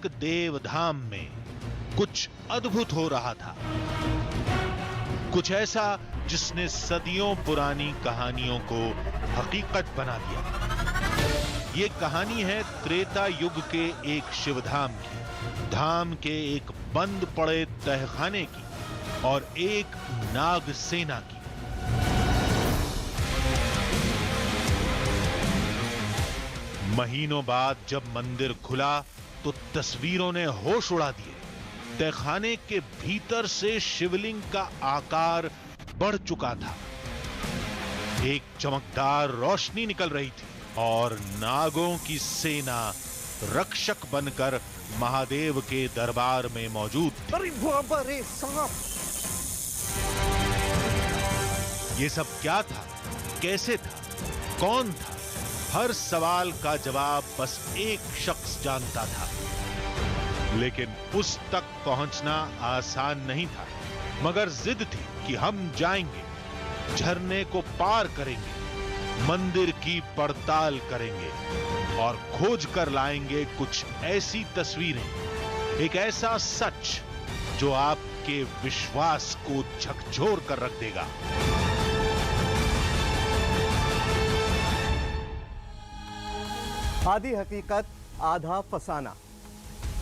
नाग देवधाम में कुछ अद्भुत हो रहा था, कुछ ऐसा जिसने सदियों पुरानी कहानियों को हकीकत बना दिया। ये कहानी है त्रेता युग के एक शिवधाम की, धाम के एक बंद पड़े तहखाने की और एक नाग सेना की। महीनों बाद जब मंदिर खुला तो तस्वीरों ने होश उड़ा दिए। तहखाने के भीतर से शिवलिंग का आकार बढ़ चुका था, एक चमकदार रोशनी निकल रही थी और नागों की सेना रक्षक बनकर महादेव के दरबार में मौजूद थी। अरे बाबा रे सांप! ये सब क्या था, कैसे था, कौन था? हर सवाल का जवाब बस एक शख्स जानता था, लेकिन उस तक पहुंचना आसान नहीं था। मगर जिद थी कि हम जाएंगे, झरने को पार करेंगे, मंदिर की पड़ताल करेंगे और खोज कर लाएंगे कुछ ऐसी तस्वीरें, एक ऐसा सच जो आपके विश्वास को झकझोर कर रख देगा। आधी हकीकत आधा फसाना।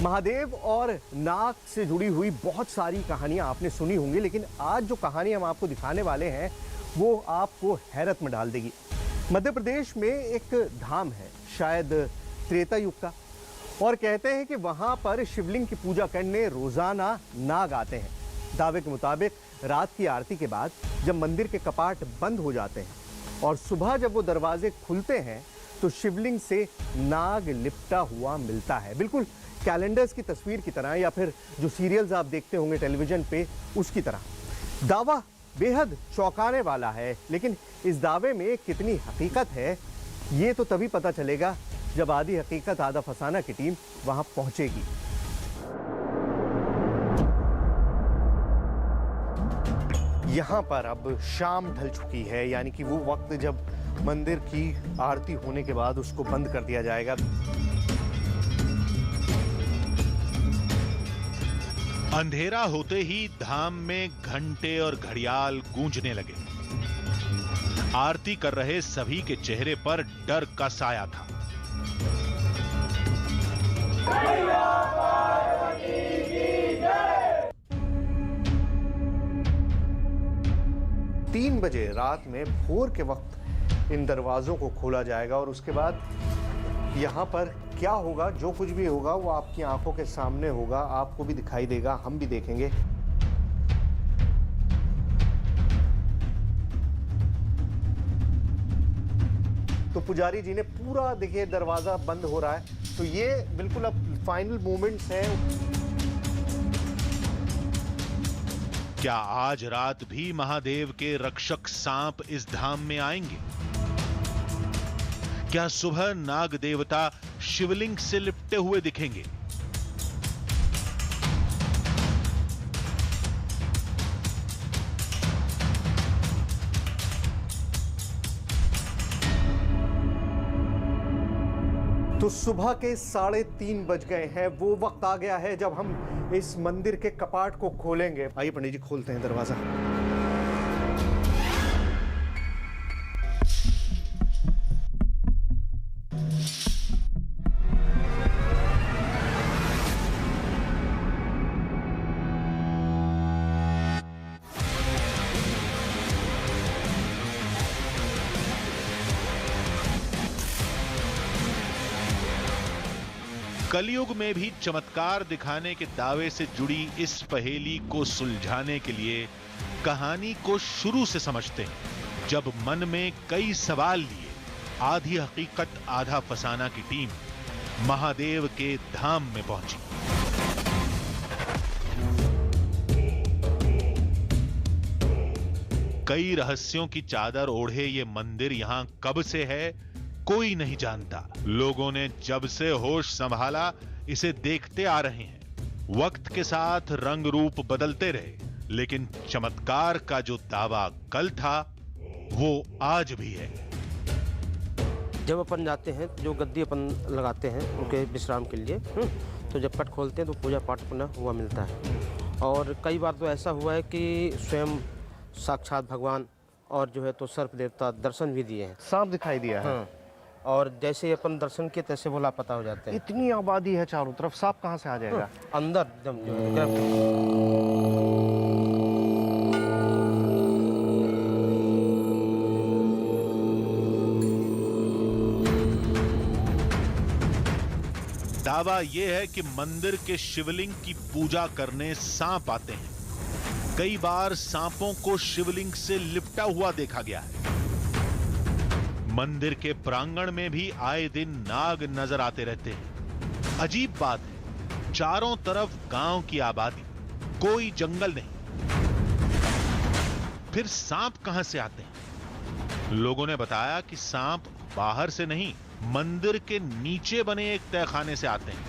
महादेव और नाग से जुड़ी हुई बहुत सारी कहानियां आपने सुनी होंगी, लेकिन आज जो कहानी हम आपको दिखाने वाले हैं वो आपको हैरत में डाल देगी। मध्य प्रदेश में एक धाम है, शायद त्रेता युग का, और कहते हैं कि वहां पर शिवलिंग की पूजा करने रोजाना नाग आते हैं। दावे के मुताबिक रात की आरती के बाद जब मंदिर के कपाट बंद हो जाते हैं और सुबह जब वो दरवाजे खुलते हैं तो शिवलिंग से नाग लिपटा हुआ मिलता है, बिल्कुल कैलेंडर्स की तस्वीर की तरह, या फिर जो सीरियल्स आप देखते होंगे टेलीविजन पे उसकी तरह। दावा बेहद चौंकाने वाला है, लेकिन इस दावे में कितनी हकीकत है ये तो तभी पता चलेगा जब आधी हकीकत आधा फसाना की टीम वहां पहुंचेगी। यहां पर अब शाम ढल चुकी है, यानी कि वो वक्त जब मंदिर की आरती होने के बाद उसको बंद कर दिया जाएगा। अंधेरा होते ही धाम में घंटे और घड़ियाल गूंजने लगे। आरती कर रहे सभी के चेहरे पर डर का साया था। तीन बजे रात में भोर के वक्त इन दरवाजों को खोला जाएगा और उसके बाद यहाँ पर क्या होगा, जो कुछ भी होगा वो आपकी आंखों के सामने होगा, आपको भी दिखाई देगा, हम भी देखेंगे। तो पुजारी जी ने पूरा, देखिए दरवाजा बंद हो रहा है, तो ये बिल्कुल अब फाइनल मोमेंट्स हैं। क्या आज रात भी महादेव के रक्षक सांप इस धाम में आएंगे? क्या सुबह नाग देवता शिवलिंग से लिपटे हुए दिखेंगे? तो सुबह के 3:30 बज गए हैं। वो वक्त आ गया है जब हम इस मंदिर के कपाट को खोलेंगे। आइए पंडित जी, खोलते हैं दरवाजा। कलयुग में भी चमत्कार दिखाने के दावे से जुड़ी इस पहेली को सुलझाने के लिए कहानी को शुरू से समझते हैं। जब मन में कई सवाल लिए आधी हकीकत आधा फसाना की टीम महादेव के धाम में पहुंची। कई रहस्यों की चादर ओढ़े ये मंदिर यहां कब से है कोई नहीं जानता। लोगों ने जब से होश संभाला इसे देखते आ रहे हैं। वक्त के साथ रंग रूप बदलते रहे, लेकिन चमत्कार का जो दावा कल था वो आज भी है। जब अपन जाते हैं, जो गद्दी अपन लगाते हैं उनके विश्राम के लिए, तो जब पट खोलते हैं तो पूजा पाठ पुनः हुआ मिलता है। और कई बार तो ऐसा हुआ है कि स्वयं साक्षात भगवान और जो है तो सर्प देवता दर्शन भी दिए हैं। सांप दिखाई दिया है। हाँ, और जैसे ही अपन दर्शन किए तैसे वो लापता हो जाते हैं। इतनी आबादी है चारों तरफ, सांप कहाँ से आ जाएगा? अंदर एकदम जो है गर्भ। दावा यह है कि मंदिर के शिवलिंग की पूजा करने सांप आते हैं। कई बार सांपों को शिवलिंग से लिपटा हुआ देखा गया है। मंदिर के प्रांगण में भी आए दिन नाग नजर आते रहते हैं। अजीब बात है, चारों तरफ गांव की आबादी, कोई जंगल नहीं, फिर सांप कहां से आते हैं? लोगों ने बताया कि सांप बाहर से नहीं, मंदिर के नीचे बने एक तहखाने से आते हैं।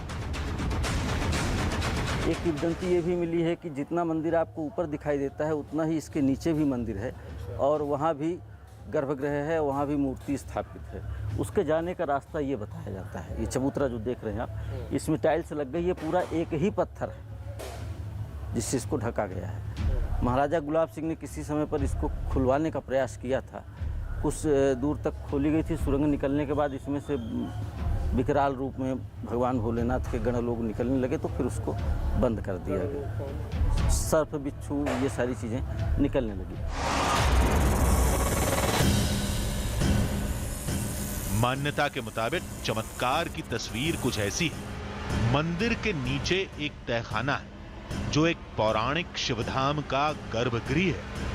एक किंवदंती ये भी मिली है कि जितना मंदिर आपको ऊपर दिखाई देता है उतना ही इसके नीचे भी मंदिर है और वहाँ भी गर्भगृह है, वहाँ भी मूर्ति स्थापित है। उसके जाने का रास्ता ये बताया जाता है। ये चबूतरा जो देख रहे हैं आप, इसमें टाइल्स लग गई है, पूरा एक ही पत्थर है जिससे इसको ढका गया है। महाराजा गुलाब सिंह ने किसी समय पर इसको खुलवाने का प्रयास किया था। कुछ दूर तक खोली गई थी, सुरंग निकलने के बाद इसमें से विकराल रूप में भगवान भोलेनाथ के गण लोग निकलने लगे तो फिर उसको बंद कर दिया गया। सर्प बिच्छू ये सारी चीज़ें निकलने लगी। मान्यता के मुताबिक चमत्कार की तस्वीर कुछ ऐसी है। मंदिर के नीचे एक तहखाना है जो एक पौराणिक शिवधाम का गर्भगृह है।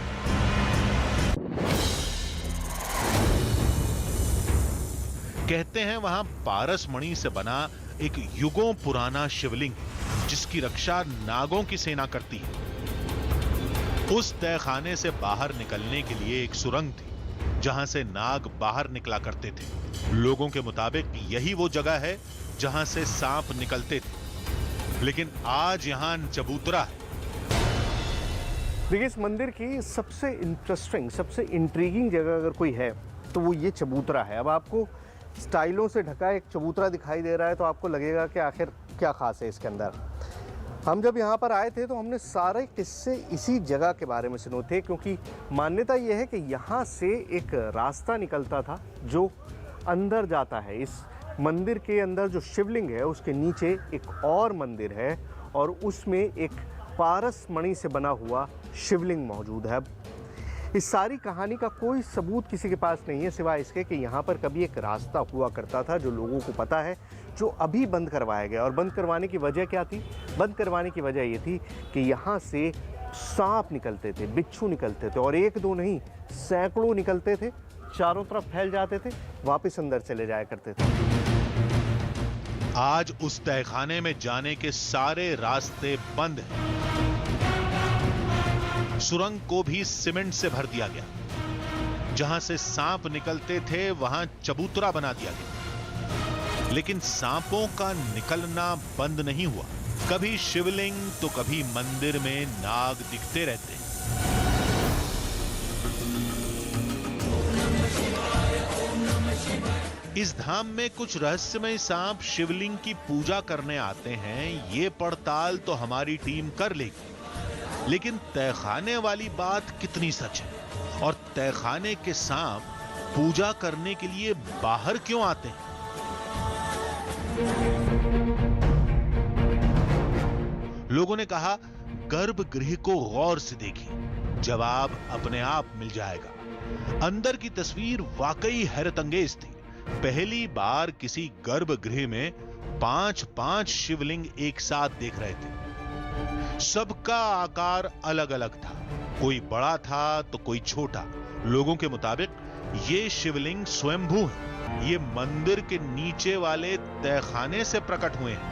कहते हैं वहां पारस मणि से बना एक युगों पुराना शिवलिंग है जिसकी रक्षा नागों की सेना करती है। उस तहखाने से बाहर निकलने के लिए एक सुरंग थी जहां से नाग बाहर निकला करते थे। लोगों के मुताबिक यही वो जगह है जहां से सांप निकलते थे, लेकिन आज यहां चबूतरा है। देखिए, इस मंदिर की सबसे इंटरेस्टिंग, सबसे इंट्रीगिंग जगह अगर कोई है तो वो ये चबूतरा है। अब आपको स्टाइलों से ढका एक चबूतरा दिखाई दे रहा है तो आपको लगेगा कि आखिर क्या खास है इसके अंदर। हम जब यहाँ पर आए थे तो हमने सारे किस्से इसी जगह के बारे में सुने थे, क्योंकि मान्यता ये है कि यहाँ से एक रास्ता निकलता था जो अंदर जाता है। इस मंदिर के अंदर जो शिवलिंग है उसके नीचे एक और मंदिर है और उसमें एक पारस मणि से बना हुआ शिवलिंग मौजूद है। इस सारी कहानी का कोई सबूत किसी के पास नहीं है सिवाय इसके कि यहाँ पर कभी एक रास्ता हुआ करता था जो लोगों को पता है, जो अभी बंद करवाया गया। और बंद करवाने की वजह क्या थी? बंद करवाने की वजह ये थी कि यहाँ से सांप निकलते थे, बिच्छू निकलते थे और एक दो नहीं, सैकड़ों निकलते थे, चारों तरफ फैल जाते थे, वापस अंदर चले जाया करते थे। आज उस तहखाने में जाने के सारे रास्ते बंद हैं। सुरंग को भी सीमेंट से भर दिया गया। जहां से सांप निकलते थे वहां चबूतरा बना दिया गया। लेकिन सांपों का निकलना बंद नहीं हुआ। कभी शिवलिंग तो कभी मंदिर में नाग दिखते रहते हैं। इस धाम में कुछ रहस्यमय सांप शिवलिंग की पूजा करने आते हैं, ये पड़ताल तो हमारी टीम कर लेगी। लेकिन तहखाने वाली बात कितनी सच है और तहखाने के सांप पूजा करने के लिए बाहर क्यों आते हैं? लोगों ने कहा गर्भगृह को गौर से देखिए, जवाब अपने आप मिल जाएगा। अंदर की तस्वीर वाकई हैरतअंगेज थी। पहली बार किसी गर्भगृह में 5-5 शिवलिंग एक साथ देख रहे थे। सबका आकार अलग अलग था, कोई बड़ा था तो कोई छोटा। लोगों के मुताबिक ये शिवलिंग स्वयंभू है, ये मंदिर के नीचे वाले तहखाने से प्रकट हुए हैं।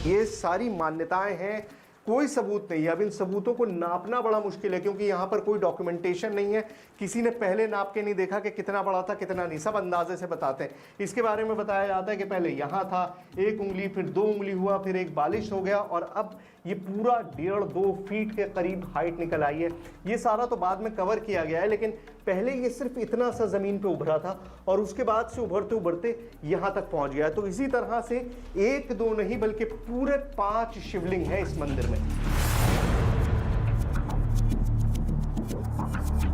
ये सारी मान्यताएं हैं कोई सबूत नहीं है। अब इन सबूतों को नापना बड़ा मुश्किल है क्योंकि यहाँ पर कोई डॉक्यूमेंटेशन नहीं है, किसी ने पहले नाप के नहीं देखा कि कितना बड़ा था कितना नहीं, सब अंदाजे से बताते हैं। इसके बारे में बताया जाता है कि पहले यहाँ था 1 उंगली, फिर 2 उंगली हुआ, फिर एक बालिश हो गया और अब ये पूरा 1.5-2 फीट के करीब हाइट निकल आई है। ये सारा तो बाद में कवर किया गया है, लेकिन पहले ये सिर्फ इतना सा ज़मीन पे उभरा था और उसके बाद से उभरते उभरते यहाँ तक पहुँच गया। तो इसी तरह से 1-2 नहीं बल्कि पूरे 5 शिवलिंग हैं इस मंदिर में।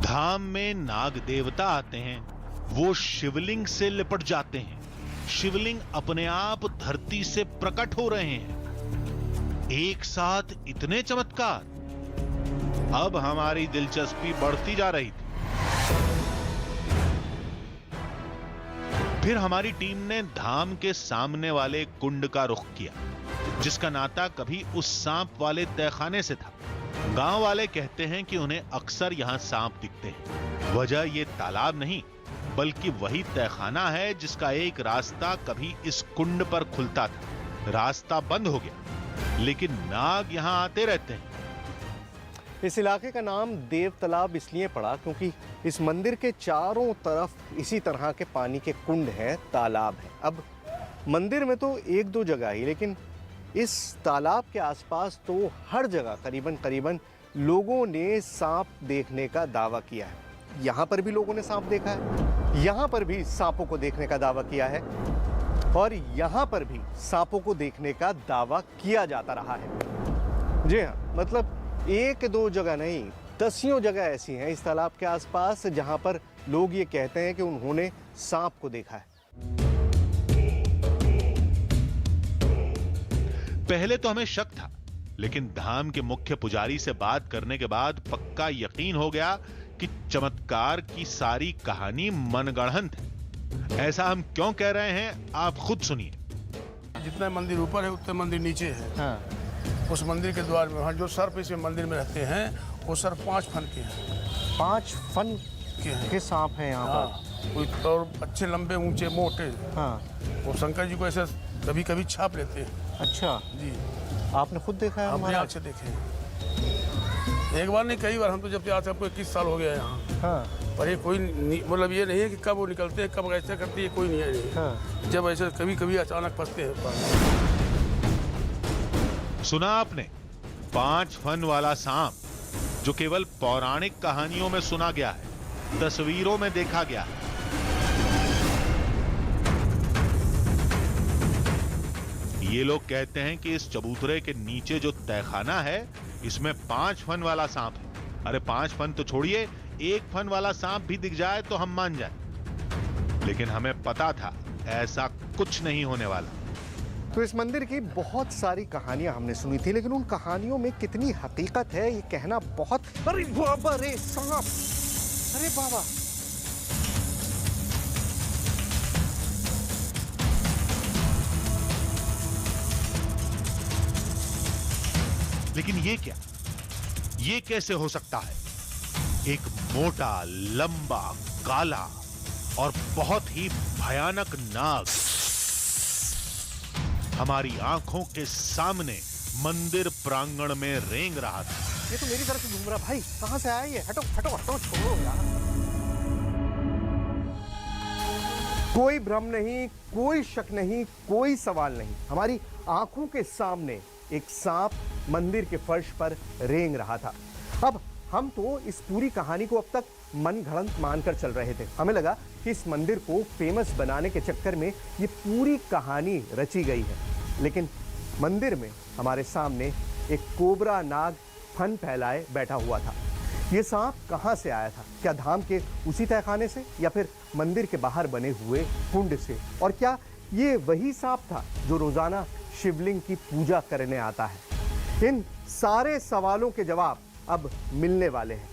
धाम में नाग देवता आते हैं, वो शिवलिंग से लिपट जाते हैं। शिवलिंग अपने आप धरती से प्रकट हो रहे हैं। एक साथ इतने चमत्कार। अब हमारी दिलचस्पी बढ़ती जा रही थी। फिर हमारी टीम ने धाम के सामने वाले कुंड का रुख किया, जिसका नाता कभी उस सांप वाले तहखाने से था। गांव वाले कहते हैं कि उन्हें अक्सर यहां सांप दिखते हैं। वजह ये तालाब नहीं बल्कि वही तहखाना है जिसका एक रास्ता कभी इस कुंड पर खुलता था। रास्ता बंद हो गया, लेकिन नाग यहां आते रहते हैं। इस इलाके का नाम देव तालाब इसलिए पड़ा क्योंकि इस मंदिर के चारों तरफ इसी तरह के पानी के कुंड हैं, तालाब हैं। अब मंदिर में तो 1-2 जगह ही, लेकिन इस तालाब के आसपास तो हर जगह करीबन लोगों ने सांप देखने का दावा किया है। यहाँ पर भी लोगों ने सांप देखा है, यहाँ पर भी सांपों को देखने का दावा किया है और यहाँ पर भी सांपों को देखने का दावा किया जाता रहा है। जी हाँ, मतलब 1-2 जगह नहीं, दसियों जगह ऐसी हैं इस तालाब के आसपास जहाँ पर लोग ये कहते हैं कि उन्होंने सांप को देखा है। पहले तो हमें शक था, लेकिन धाम के मुख्य पुजारी से बात करने के बाद पक्का यकीन हो गया कि चमत्कार की सारी कहानी मनगढ़ंत है। ऐसा हम क्यों कह रहे हैं, आप खुद सुनिए। जितना मंदिर ऊपर है उतना मंदिर नीचे है। हाँ। उस मंदिर के द्वार में जो सर्प इस मंदिर में रहते हैं वो सर्प 5 फन के हैं। 5 फन के सांप हैं यहाँ पर, और अच्छे लंबे ऊंचे मोटे। हाँ। वो शंकर जी को ऐसे कभी कभी छाप लेते हैं। अच्छा जी, आपने खुद देखा है? अपने आँख से देखे हैं। एक बार नहीं, कई बार। हम तो जब से आज हमको 21 साल हो गया यहाँ। हाँ। पर ये कोई मतलब ये नहीं है कि कब वो निकलते हैं, कब ऐसा करते हैं, कोई नहीं है। हाँ। जब ऐसे कभी कभी अचानक फंसते हैं। सुना आपने, 5 फन वाला सांप, जो केवल पौराणिक कहानियों में सुना गया है, तस्वीरों में देखा गया है। ये लोग कहते हैं कि इस चबूतरे के नीचे जो तहखाना है, इसमें 5 फन वाला सांप है। अरे 5 फन तो छोड़िए, 1 फन वाला सांप भी दिख जाए तो हम मान जाए। लेकिन हमें पता था ऐसा कुछ नहीं होने वाला। तो इस मंदिर की बहुत सारी कहानियां हमने सुनी थी, लेकिन उन कहानियों में कितनी हकीकत है ये कहना बहुत। अरे बाबा रे सांप! अरे बाबा! लेकिन ये क्या, ये कैसे हो सकता है? एक मोटा, लंबा, काला और बहुत ही भयानक नाग हमारी आंखों के सामने मंदिर प्रांगण में रेंग रहा था। ये तो मेरी तरफ घूम रहा। भाई कहां से आया ये? हटो हटो हटो, छोड़ो यार। कोई भ्रम नहीं, कोई शक नहीं, कोई सवाल नहीं, हमारी आंखों के सामने एक सांप मंदिर के फर्श पर रेंग रहा था। अब हम तो इस पूरी कहानी को अब तक मनगढ़ंत मानकर चल रहे थे। हमें लगा कि इस मंदिर को फेमस बनाने के चक्कर में ये पूरी कहानी रची गई है, लेकिन मंदिर में हमारे सामने एक कोबरा नाग फन फैलाए बैठा हुआ था। ये सांप कहाँ से आया था? क्या धाम के उसी तहखाने से या फिर मंदिर के बाहर बने हुए कुंड से? और क्या ये वही सांप था जो रोजाना शिवलिंग की पूजा करने आता है? इन सारे सवालों के जवाब अब मिलने वाले हैं।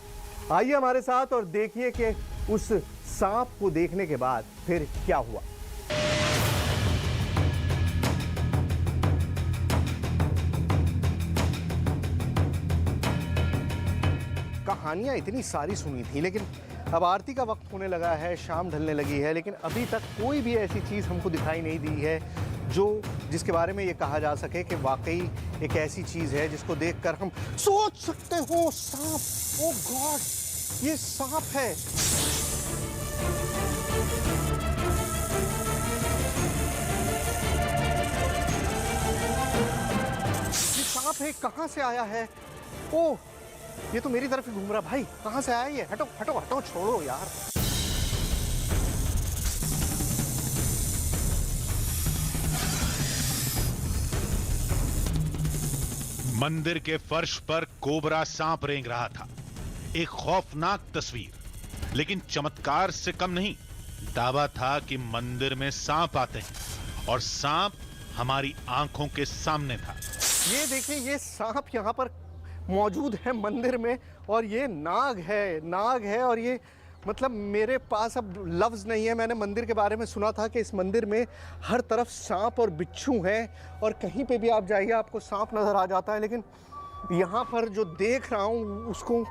आइए हमारे साथ और देखिए कि उस सांप को देखने के बाद फिर क्या हुआ। कहानियां इतनी सारी सुनी थी, लेकिन अब आरती का वक्त होने लगा है, शाम ढलने लगी है, लेकिन अभी तक कोई भी ऐसी चीज़ हमको दिखाई नहीं दी है जो जिसके बारे में ये कहा जा सके कि वाकई एक ऐसी चीज है जिसको देखकर हम सोच सकते हो सांप। ओ गॉड, ये सांप है। ये सांप है, कहां से आया है? ओ, ये तो मेरी तरफ ही घूम रहा। भाई कहां से आया ये? हटो हटो हटो, छोड़ो यार। मंदिर के फर्श पर कोबरा सांप रेंग रहा था। एक खौफनाक तस्वीर, लेकिन चमत्कार से कम नहीं। दावा था कि मंदिर में सांप आते हैं और सांप हमारी आंखों के सामने था। ये देखिए, ये सांप यहाँ पर मौजूद है मंदिर में, और ये नाग है। और ये मतलब मेरे पास अब लफ्ज़ नहीं है। मैंने मंदिर के बारे में सुना था कि इस मंदिर में हर तरफ सांप और बिच्छू हैं, और कहीं पे भी आप जाइए आपको सांप नज़र आ जाता है। लेकिन यहाँ पर जो देख रहा हूँ उसको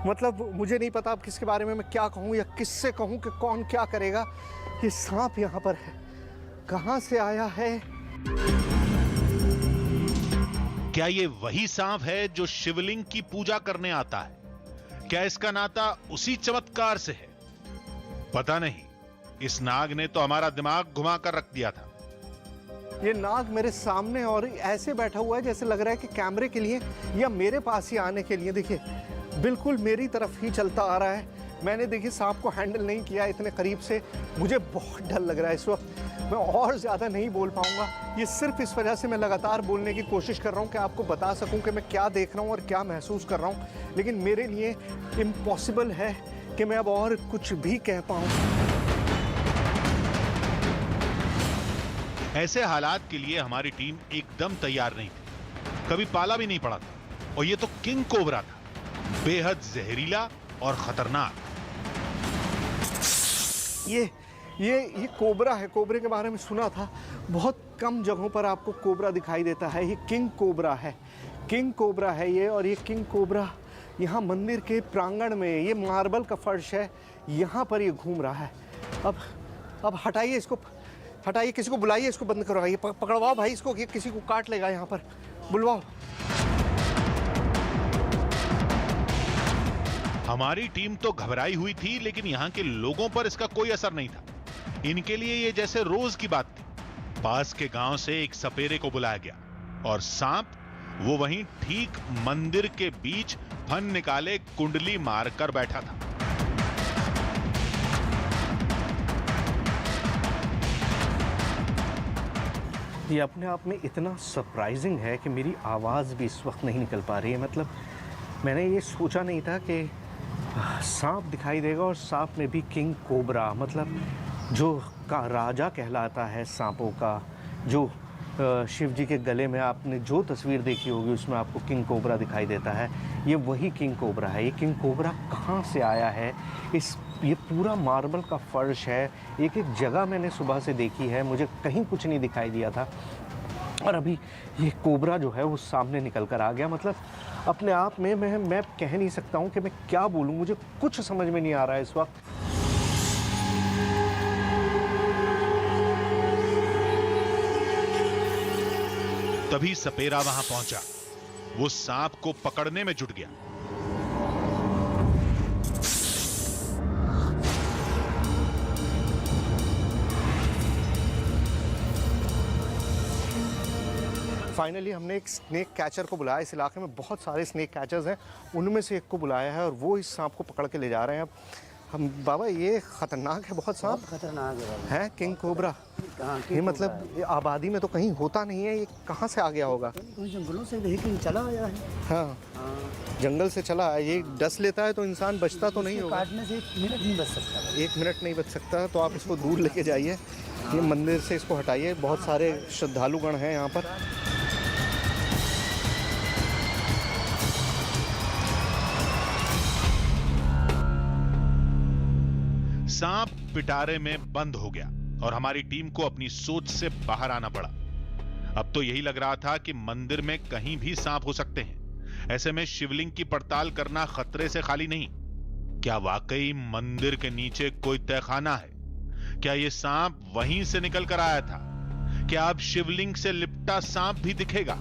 मतलब मुझे नहीं पता अब किसके बारे में मैं क्या कहूँ या किससे कहूँ कि कौन क्या करेगा। ये सांप यहाँ पर है, कहाँ से आया है? क्या ये वही सांप है जो शिवलिंग की पूजा करने आता है? क्या इसका नाता उसी चमत्कार से है? पता नहीं। इस नाग ने तो हमारा दिमाग घुमा कर रख दिया था। ये नाग मेरे सामने और ऐसे बैठा हुआ है जैसे लग रहा है कि कैमरे के लिए या मेरे पास ही आने के लिए। देखिए, बिल्कुल मेरी तरफ ही चलता आ रहा है। मैंने देखिए सांप को हैंडल नहीं किया इतने करीब से। मुझे बहुत डर लग रहा है इस वक्त। मैं और ज़्यादा नहीं बोल पाऊंगा। ये सिर्फ इस वजह से मैं लगातार बोलने की कोशिश कर रहा हूँ कि आपको बता सकूँ कि मैं क्या देख रहा हूँ और क्या महसूस कर रहा हूँ। लेकिन मेरे लिए इम्पॉसिबल है कि मैं अब और कुछ भी कह पाऊँ। ऐसे हालात के लिए हमारी टीम एकदम तैयार नहीं थी। कभी पाला भी नहीं पड़ा था। और ये तो किंग कोबरा था, बेहद जहरीला और खतरनाक। ये कोबरा है। कोबरे के बारे में सुना था। बहुत कम जगहों पर आपको कोबरा दिखाई देता है। ये किंग कोबरा है, किंग कोबरा है ये। और ये किंग कोबरा यहाँ मंदिर के प्रांगण में, ये मार्बल का फर्श है, यहाँ पर ये घूम रहा है। अब हटाइए इसको, हटाइए, किसी को बुलाइए, इसको बंद करवाइए, पकड़वाओ भाई इसको, ये किसी को काट लेगा। यहाँ पर बुलवाओ। हमारी टीम तो घबराई हुई थी, लेकिन यहाँ के लोगों पर इसका कोई असर नहीं था। इनके लिए ये जैसे रोज की बात थी। पास के गांव से एक सपेरे को बुलाया गया और सांप वो वहीं ठीक मंदिर के बीच फन निकाले कुंडली मारकर बैठा था। ये अपने आप में इतना सरप्राइजिंग है कि मेरी आवाज़ भी इस वक्त नहीं निकल पा रही है। मतलब मैंने ये सोचा नहीं था कि सांप दिखाई देगा, और सांप में भी किंग कोबरा, मतलब जो का राजा कहलाता है सांपों का। जो शिव जी के गले में आपने जो तस्वीर देखी होगी उसमें आपको किंग कोबरा दिखाई देता है। ये वही किंग कोबरा है। ये किंग कोबरा कहाँ से आया है? ये पूरा मार्बल का फर्श है। एक एक जगह मैंने सुबह से देखी है, मुझे कहीं कुछ नहीं दिखाई दिया था, और अभी ये कोबरा जो है वो सामने निकल कर आ गया। मतलब अपने आप में मैं कह नहीं सकता हूँ कि मैं क्या बोलूँ। मुझे कुछ समझ में नहीं आ रहा है इस वक्त। तभी सपेरा वहां पहुंचा। वो सांप को पकड़ने में जुट गया। फाइनली हमने एक स्नेक कैचर को बुलाया। इस इलाके में बहुत सारे स्नेक कैचर्स हैं, उनमें से एक को बुलाया है और वो इस सांप को पकड़ के ले जा रहे हैं। अब हम बाबा, ये खतरनाक है बहुत सांप। खतरनाक है किंग कोबरा। ये मतलब आबादी में तो कहीं होता नहीं है, ये कहाँ से आ गया होगा? जंगलों से लेकिन चला आया है। हाँ, जंगल से चला है। ये डस लेता है तो इंसान बचता तो नहीं होगा। काटने से 1 मिनट नहीं बच सकता। 1 मिनट नहीं बच सकता, तो आप इसको दूर लेके जाइए। ये मंदिर से इसको हटाइए। बहुत सारे श्रद्धालुगण हैं यहाँ पर। सांप पिटारे में बंद हो गया और हमारी टीम को अपनी सोच से बाहर आना पड़ा। अब तो यही लग रहा था कि मंदिर में कहीं भी सांप हो सकते हैं। ऐसे में शिवलिंग की पड़ताल करना खतरे से खाली नहीं। क्या वाकई मंदिर के नीचे कोई तहखाना है? क्या यह सांप वहीं से निकल कर आया था? क्या अब शिवलिंग से लिपटा सांप भी दिखेगा?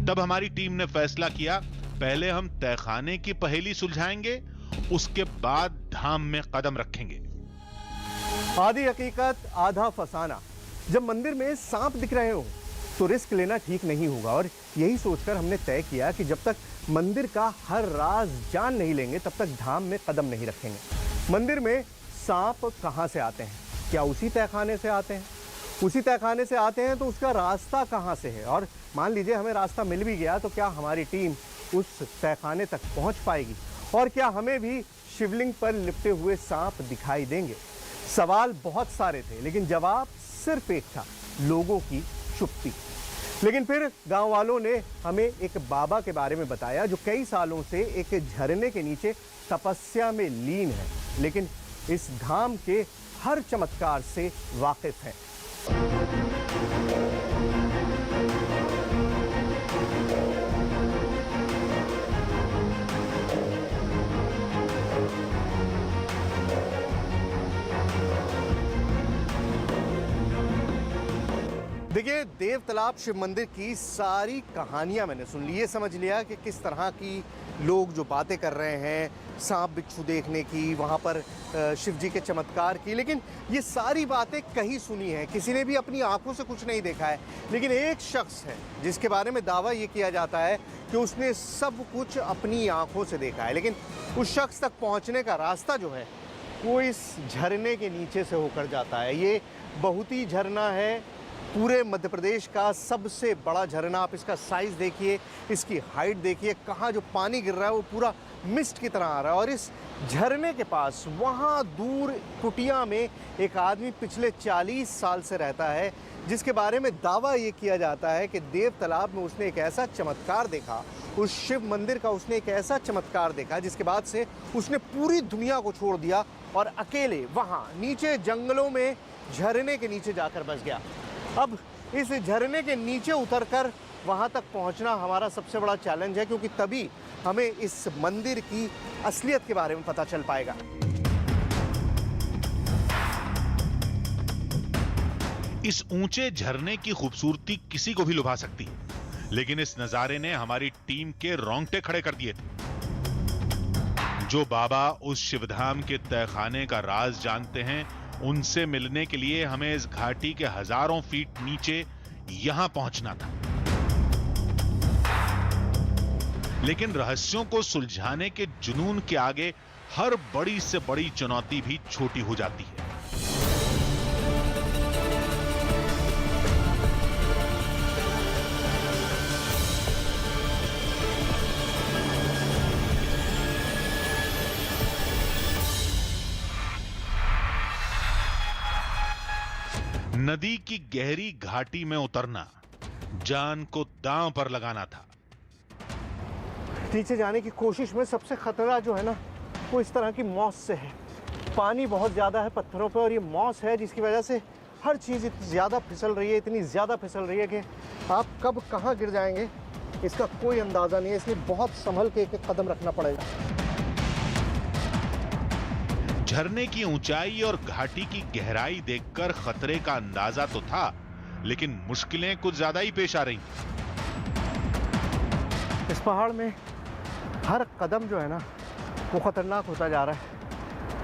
तब हमारी टीम ने फैसला किया, पहले हम तहखाने की पहेली सुलझाएंगे, उसके बाद धाम में कदम रखेंगे। आधी हकीकत आधा फसाना। जब मंदिर में सांप दिख रहे हो तो रिस्क लेना ठीक नहीं होगा, और यही सोचकर हमने तय किया कि जब तक मंदिर का हर राज जान नहीं लेंगे तब तक धाम में कदम नहीं रखेंगे। मंदिर में सांप कहां से आते हैं? क्या उसी तहखाने से आते हैं? उसी तहखाने से आते हैं तो उसका रास्ता कहां से है? और मान लीजिए हमें रास्ता मिल भी गया तो क्या हमारी टीम उस तहखाने तक पहुंच पाएगी? और क्या हमें भी शिवलिंग पर लिपटे हुए सांप दिखाई देंगे? सवाल बहुत सारे थे लेकिन जवाब सिर्फ एक था, लोगों की चुप्पी। लेकिन फिर गांव वालों ने हमें एक बाबा के बारे में बताया जो कई सालों से एक झरने के नीचे तपस्या में लीन है, लेकिन इस धाम के हर चमत्कार से वाकिफ है। देखिए, देव तालाब शिव मंदिर की सारी कहानियां मैंने सुन ली। ये समझ लिया कि किस तरह की लोग जो बातें कर रहे हैं, सांप बिच्छू देखने की, वहाँ पर शिव जी के चमत्कार की, लेकिन ये सारी बातें कहीं सुनी है, किसी ने भी अपनी आंखों से कुछ नहीं देखा है। लेकिन एक शख्स है जिसके बारे में दावा ये किया जाता है कि उसने सब कुछ अपनी आंखों से देखा है, लेकिन उस शख्स तक पहुँचने का रास्ता जो है वो इस झरने के नीचे से होकर जाता है। ये बहुती झरना है, पूरे मध्य प्रदेश का सबसे बड़ा झरना। आप इसका साइज़ देखिए, इसकी हाइट देखिए, कहाँ जो पानी गिर रहा है वो पूरा मिस्ट की तरह आ रहा है। और इस झरने के पास वहाँ दूर कुटिया में एक आदमी पिछले 40 साल से रहता है, जिसके बारे में दावा ये किया जाता है कि देव तालाब में उसने एक ऐसा चमत्कार देखा, उस शिव मंदिर का उसने एक ऐसा चमत्कार देखा जिसके बाद से उसने पूरी दुनिया को छोड़ दिया और अकेले वहाँ नीचे जंगलों में झरने के नीचे जाकर बस गया। अब इस झरने के नीचे उतरकर वहां तक पहुंचना हमारा सबसे बड़ा चैलेंज है, क्योंकि तभी हमें इस मंदिर की असलियत के बारे में पता चल पाएगा। इस ऊंचे झरने की खूबसूरती किसी को भी लुभा सकती है, लेकिन इस नजारे ने हमारी टीम के रोंगटे खड़े कर दिए थे। जो बाबा उस शिवधाम के तहखाने का राज जानते हैं, उनसे मिलने के लिए हमें इस घाटी के हजारों फीट नीचे यहां पहुंचना था। लेकिन रहस्यों को सुलझाने के जुनून के आगे हर बड़ी से बड़ी चुनौती भी छोटी हो जाती है। नदी की गहरी घाटी में उतरना जान को दांव पर लगाना था। नीचे जाने की कोशिश में सबसे खतरा जो है ना, वो इस तरह की मौस से है। पानी बहुत ज़्यादा है पत्थरों पे, और ये मौस है जिसकी वजह से हर चीज़ इतनी ज़्यादा फिसल रही है, इतनी ज़्यादा फिसल रही है कि आप कब कहाँ गिर जाएंगे इसका कोई अंदाज़ा नहीं है। इसलिए बहुत संभल के एक कदम रखना पड़ेगा। झरने की ऊंचाई और घाटी की गहराई देखकर खतरे का अंदाजा तो था, लेकिन मुश्किलें कुछ ज्यादा ही पेश आ रही। इस पहाड़ में हर कदम जो है ना वो खतरनाक होता जा रहा है।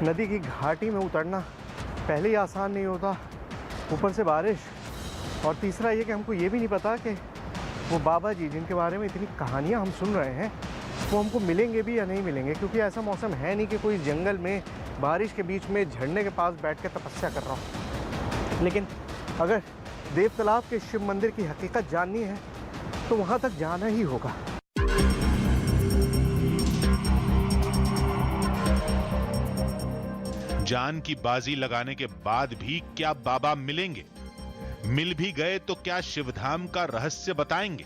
नदी की घाटी में उतरना पहले ही आसान नहीं होता, ऊपर से बारिश, और तीसरा ये कि हमको ये भी नहीं पता कि वो बाबा जी जिनके बारे में इतनी कहानियाँ हम सुन रहे हैं वो हमको मिलेंगे भी या नहीं मिलेंगे, क्योंकि ऐसा मौसम है नहीं कि कोई जंगल में बारिश के बीच में झरने के पास बैठ के तपस्या कर रहा हूँ। लेकिन अगर देव तालाब के शिव मंदिर की हकीकत जाननी है तो वहाँ तक जाना ही होगा। जान की बाजी लगाने के बाद भी क्या बाबा मिलेंगे? मिल भी गए तो क्या शिवधाम का रहस्य बताएंगे?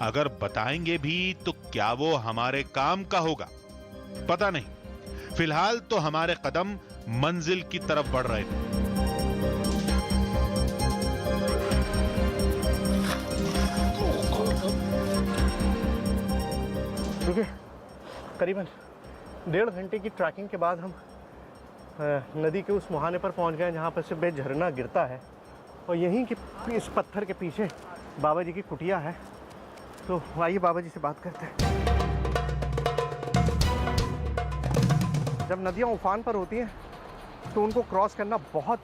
अगर बताएंगे भी तो क्या वो हमारे काम का होगा? पता नहीं। फिलहाल तो हमारे कदम मंजिल की तरफ बढ़ रहे थे। देखिए, करीबन 1.5 घंटे की ट्रैकिंग के बाद हम नदी के उस मुहाने पर पहुंच गए जहाँ पर से झरना गिरता है। और यहीं के इस पत्थर के पीछे बाबा जी की कुटिया है। तो आइए बाबा जी से बात करते हैं। जब नदियाँ उफान पर होती हैं तो उनको क्रॉस करना बहुत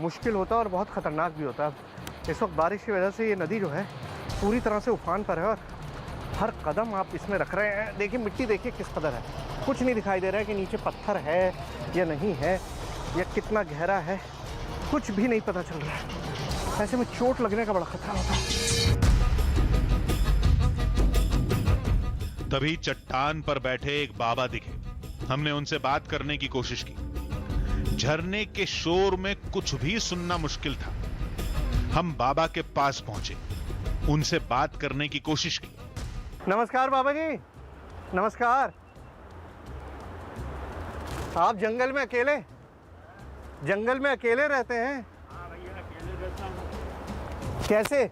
मुश्किल होता है और बहुत ख़तरनाक भी होता है। इस वक्त बारिश की वजह से ये नदी जो है पूरी तरह से उफान पर है और हर कदम आप इसमें रख रहे हैं। देखिए मिट्टी, देखिए किस कदर है, कुछ नहीं दिखाई दे रहा है कि नीचे पत्थर है या नहीं है या कितना गहरा है, कुछ भी नहीं पता चल रहा है। ऐसे में चोट लगने का बड़ा खतरा होता है। तभी चट्टान पर बैठे एक बाबा दिखे। हमने उनसे बात करने की कोशिश की। झरने के शोर में कुछ भी सुनना मुश्किल था। हम बाबा के पास पहुंचे, उनसे बात करने की कोशिश की। नमस्कार बाबा जी, नमस्कार। आप जंगल में अकेले रहते हैं? हाँ भैया, अकेले रहता हूँ। कैसे?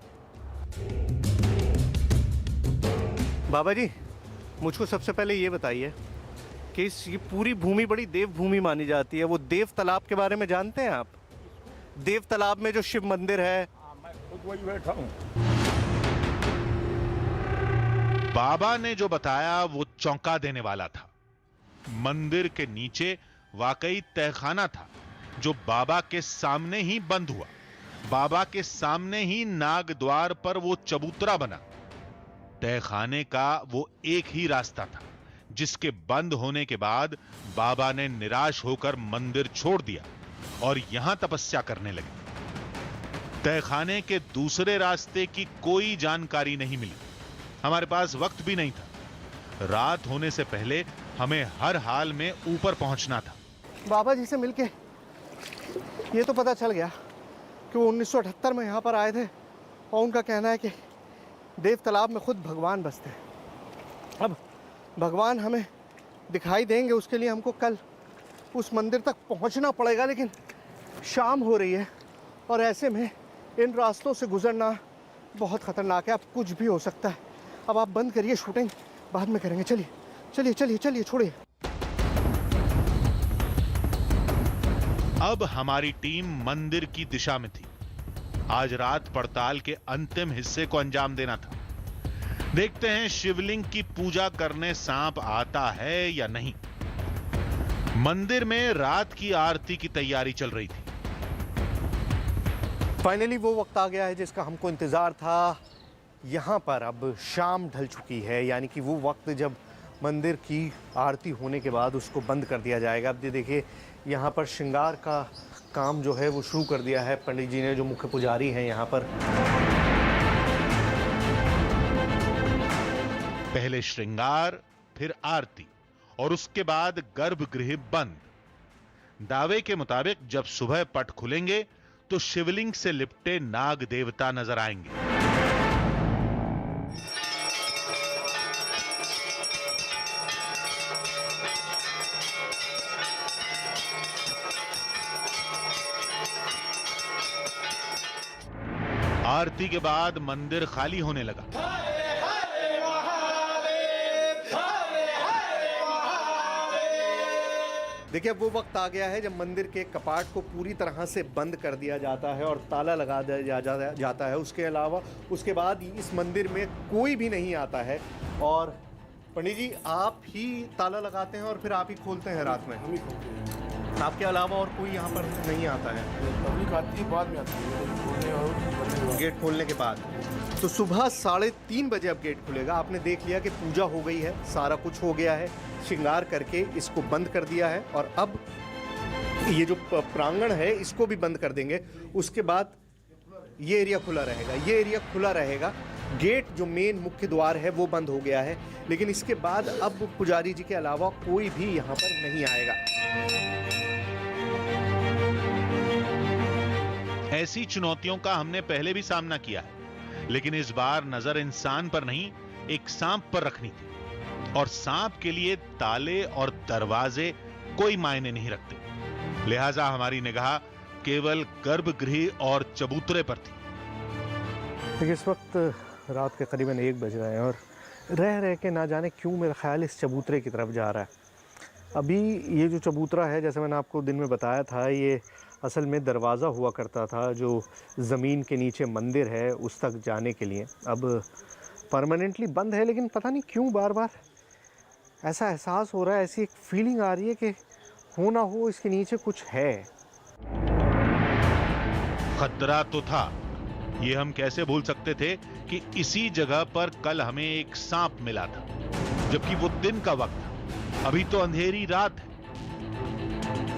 बाबा जी मुझको सबसे पहले ये बताइए कि ये पूरी भूमि बड़ी देव भूमि मानी जाती है। वो देव तालाब के बारे में जानते हैं आप? देव तालाब में जो शिव मंदिर है। हाँ, मैं खुद वही बैठा हूँ। बाबा ने जो बताया वो चौंका देने वाला था। मंदिर के नीचे वाकई तहखाना था जो बाबा के सामने ही बंद हुआ। बाबा के सामने ही नाग द्वार पर वो चबूतरा बना। तहखाने का वो एक ही रास्ता था जिसके बंद होने के बाद बाबा ने निराश होकर मंदिर छोड़ दिया और यहां तपस्या करने लगे। तहखाने के दूसरे रास्ते की कोई जानकारी नहीं मिली। हमारे पास वक्त भी नहीं था। रात होने से पहले हमें हर हाल में ऊपर पहुंचना था। बाबा जी से मिलके ये तो पता चल गया कि वो 1978 में यहाँ पर आए थे और उनका कहना है कि देव तालाब में खुद भगवान बसते हैं। अब भगवान हमें दिखाई देंगे, उसके लिए हमको कल उस मंदिर तक पहुँचना पड़ेगा, लेकिन शाम हो रही है और ऐसे में इन रास्तों से गुजरना बहुत ख़तरनाक है। अब कुछ भी हो सकता है। अब आप बंद करिए, शूटिंग बाद में करेंगे। चलिए चलिए चलिए चलिए, छोड़िए। अब हमारी टीम मंदिर की दिशा में थी। आज रात पड़ताल के अंतिम हिस्से को अंजाम देना था। देखते हैं शिवलिंग की पूजा करने सांप आता है या नहीं। मंदिर में रात की आरती की तैयारी चल रही थी। फाइनली वो वक्त आ गया है जिसका हमको इंतज़ार था। यहाँ पर अब शाम ढल चुकी है, यानी कि वो वक्त जब मंदिर की आरती होने के बाद उसको बंद कर दिया जाएगा। अब ये देखिए यहाँ पर श्रृंगार का काम जो है वो शुरू कर दिया है पंडित जी ने, जो मुख्य पुजारी हैं यहाँ पर। पहले श्रृंगार, फिर आरती और उसके बाद गर्भगृह बंद। दावे के मुताबिक जब सुबह पट खुलेंगे तो शिवलिंग से लिपटे नाग देवता नजर आएंगे। आरती के बाद मंदिर खाली होने लगा। देखिए अब वो वक्त आ गया है जब मंदिर के कपाट को पूरी तरह से बंद कर दिया जाता है और ताला लगा दिया जाता है। उसके अलावा उसके बाद इस मंदिर में कोई भी नहीं आता है। और पंडित जी आप ही ताला लगाते हैं और फिर आप ही खोलते हैं रात में? हम ही खोलते हैं। आपके अलावा और कोई यहाँ पर नहीं आता है? पब्लिक आती है, बाद में आती है गेट खोलने के बाद। तो सुबह 3:30 बजे अब गेट खुलेगा। आपने देख लिया कि पूजा हो गई है, सारा कुछ हो गया है, श्रृंगार करके इसको बंद कर दिया है और अब ये जो प्रांगण है इसको भी बंद कर देंगे। उसके बाद ये एरिया खुला रहेगा। गेट जो मेन मुख्य द्वार है वो बंद हो गया है, लेकिन इसके बाद अब पुजारी जी के अलावा कोई भी यहाँ पर नहीं आएगा। ऐसी चुनौतियों का हमने पहले भी सामना किया है, लेकिन इस बार नजर इंसान पर नहीं, एक सांप पर रखनी थी। और सांप के लिए ताले और दरवाजे कोई मायने नहीं रखते। लिहाजा हमारी निगाह केवल गर्भगृह और चबूतरे पर थी। देखिए इस वक्त रात के करीबन 1 बज रहे हैं और रह के ना जाने क्यों मेरा ख्याल इस चबूतरे की तरफ जा रहा है। अभी ये जो चबूतरा है, जैसे मैंने आपको दिन में बताया था, ये असल में दरवाज़ा हुआ करता था जो ज़मीन के नीचे मंदिर है उस तक जाने के लिए। अब परमानेंटली बंद है, लेकिन पता नहीं क्यों बार बार ऐसा एहसास हो रहा है, ऐसी एक फीलिंग आ रही है कि हो ना हो इसके नीचे कुछ है। खतरा तो था, ये हम कैसे भूल सकते थे कि इसी जगह पर कल हमें एक सांप मिला था, जबकि वो दिन का वक्त था। अभी तो अंधेरी रात है।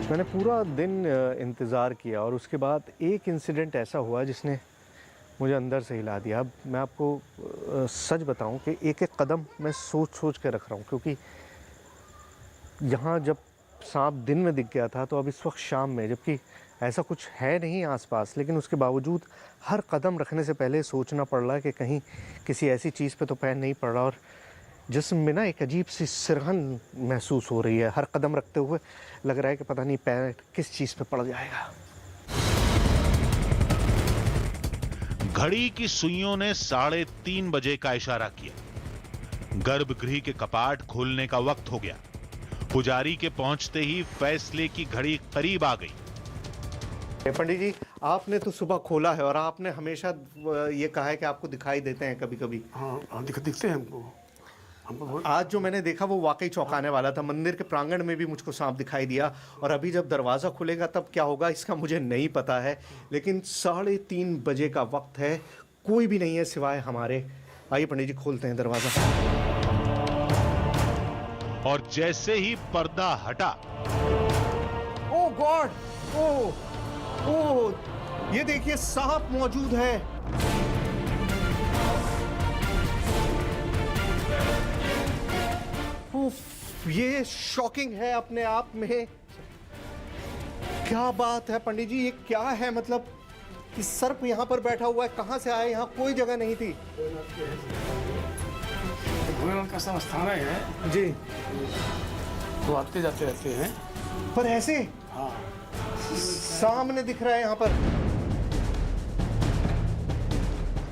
मैंने पूरा दिन इंतज़ार किया और उसके बाद एक इंसिडेंट ऐसा हुआ जिसने मुझे अंदर से हिला दिया। अब मैं आपको सच बताऊं कि एक एक कदम मैं सोच सोच के रख रहा हूं, क्योंकि यहाँ जब सांप दिन में दिख गया था तो अब इस वक्त शाम में, जबकि ऐसा कुछ है नहीं आसपास, लेकिन उसके बावजूद हर कदम रखने से पहले सोचना पड़ रहा है कि कहीं किसी ऐसी चीज़ पे तो पैर नहीं पड़ रहा। और जिस्म में ना एक अजीब सी सिरहन महसूस हो रही है। हर कदम रखते हुए लग रहा है कि पता नहीं पैर किस चीज़ पे पड़ जाएगा। घड़ी की सुइयों ने 3:30 बजे का इशारा किया। गर्भगृह के कपाट खोलने का वक्त हो गया। पुजारी के पहुंचते ही फैसले की घड़ी करीब आ गई। पंडित जी, आपने तो सुबह खोला है और आपने हमेशा ये कहा है कि आपको दिखाई देते हैं कभी कभी। हाँ, दिखते हैं हमको। आज जो मैंने देखा वो वाकई चौंकाने वाला था। मंदिर के प्रांगण में भी मुझको सांप दिखाई दिया, और अभी जब दरवाज़ा खुलेगा तब क्या होगा इसका मुझे नहीं पता है, लेकिन 3:30 बजे का वक्त है, कोई भी नहीं है सिवाय हमारे। आइए पंडित जी, खोलते हैं दरवाज़ा। और जैसे ही पर्दा हटा, ओह गॉड, ओह ये देखिए सांप मौजूद है। ये शॉकिंग है अपने आप में। क्या बात है पंडित जी, ये क्या है? मतलब इस सर्प यहाँ पर बैठा हुआ है, कहाँ से आया? यहाँ कोई जगह नहीं थी। भोलेनाथ का संस्थान है जी, तो आते जाते रहते हैं। पर ऐसे हाँ, सामने दिख रहा है यहाँ पर।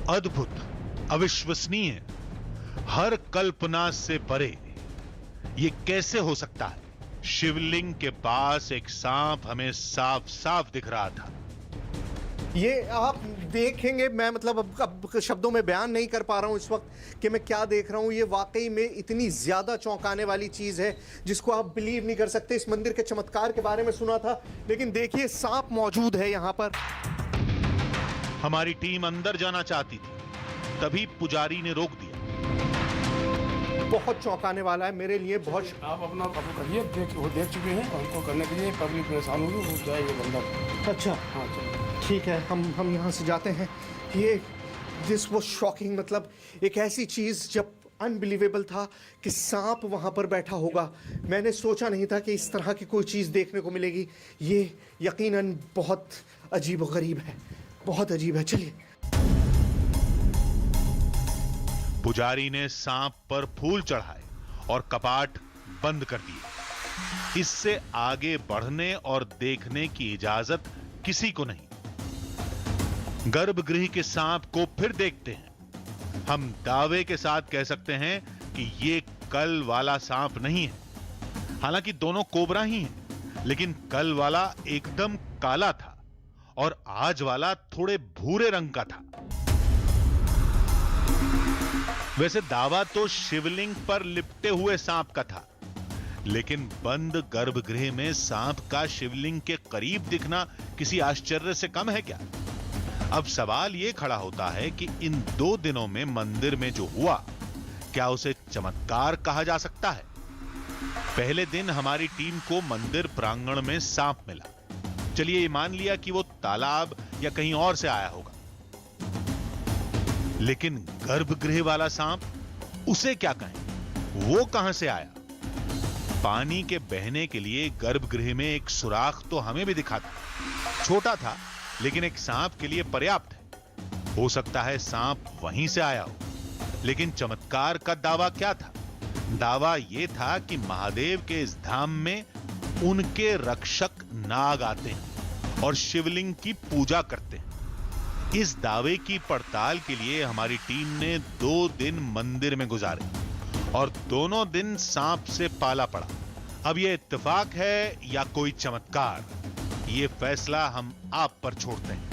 अद्भुत, अविश्वसनीय, हर कल्पना से परे। ये कैसे हो सकता है? शिवलिंग के पास एक सांप हमें साफ साफ दिख रहा था। ये आप देखेंगे, मैं मतलब अब शब्दों में बयान नहीं कर पा रहा हूं इस वक्त कि मैं क्या देख रहा हूं। ये वाकई में इतनी ज्यादा चौंकाने वाली चीज है जिसको आप बिलीव नहीं कर सकते। इस मंदिर के चमत्कार के बारे में सुना था, लेकिन देखिए सांप मौजूद है यहाँ पर। हमारी टीम अंदर जाना चाहती थी, तभी पुजारी ने रोक दिया। बहुत चौंकाने वाला है मेरे लिए। बहुत आप अपना करिए, वो देख चुके हैं, हमको करने के लिए पब्लिक परेशान होगी, वो जाएगी बंदा। अच्छा हाँ, चलो ठीक है, हम यहाँ से जाते हैं। ये दिस वाज शॉकिंग, मतलब एक ऐसी चीज़ जब अनबिलीवेबल था कि सांप वहाँ पर बैठा होगा। मैंने सोचा नहीं था कि इस तरह की कोई चीज़ देखने को मिलेगी। ये यकीनन बहुत अजीब व गरीब है, बहुत अजीब है। चलिए। पुजारी ने सांप पर फूल चढ़ाए और कपाट बंद कर दिए। इससे आगे बढ़ने और देखने की इजाजत किसी को नहीं। गर्भगृह के सांप को फिर देखते हैं। हम दावे के साथ कह सकते हैं कि ये कल वाला सांप नहीं है। हालांकि दोनों कोबरा ही हैं, लेकिन कल वाला एकदम काला था और आज वाला थोड़े भूरे रंग का था। वैसे दावा तो शिवलिंग पर लिपटे हुए सांप का था, लेकिन बंद गर्भगृह में सांप का शिवलिंग के करीब दिखना किसी आश्चर्य से कम है क्या? अब सवाल यह खड़ा होता है कि इन 2 दिनों में मंदिर में जो हुआ, क्या उसे चमत्कार कहा जा सकता है? पहले दिन हमारी टीम को मंदिर प्रांगण में सांप मिला। चलिए ये मान लिया कि वो तालाब या कहीं और से आया होगा, लेकिन गर्भगृह वाला सांप, उसे क्या कहें? वो कहां से आया? पानी के बहने के लिए गर्भगृह में एक सुराख तो हमें भी दिखा था। छोटा था, लेकिन एक सांप के लिए पर्याप्त है। हो सकता है सांप वहीं से आया हो। लेकिन चमत्कार का दावा क्या था? दावा यह था कि महादेव के इस धाम में उनके रक्षक नाग आते हैं और शिवलिंग की पूजा करते हैं। इस दावे की पड़ताल के लिए हमारी टीम ने 2 दिन मंदिर में गुजारे और दोनों दिन सांप से पाला पड़ा। अब यह इत्तेफाक है या कोई चमत्कार, ये फैसला हम आप पर छोड़ते हैं।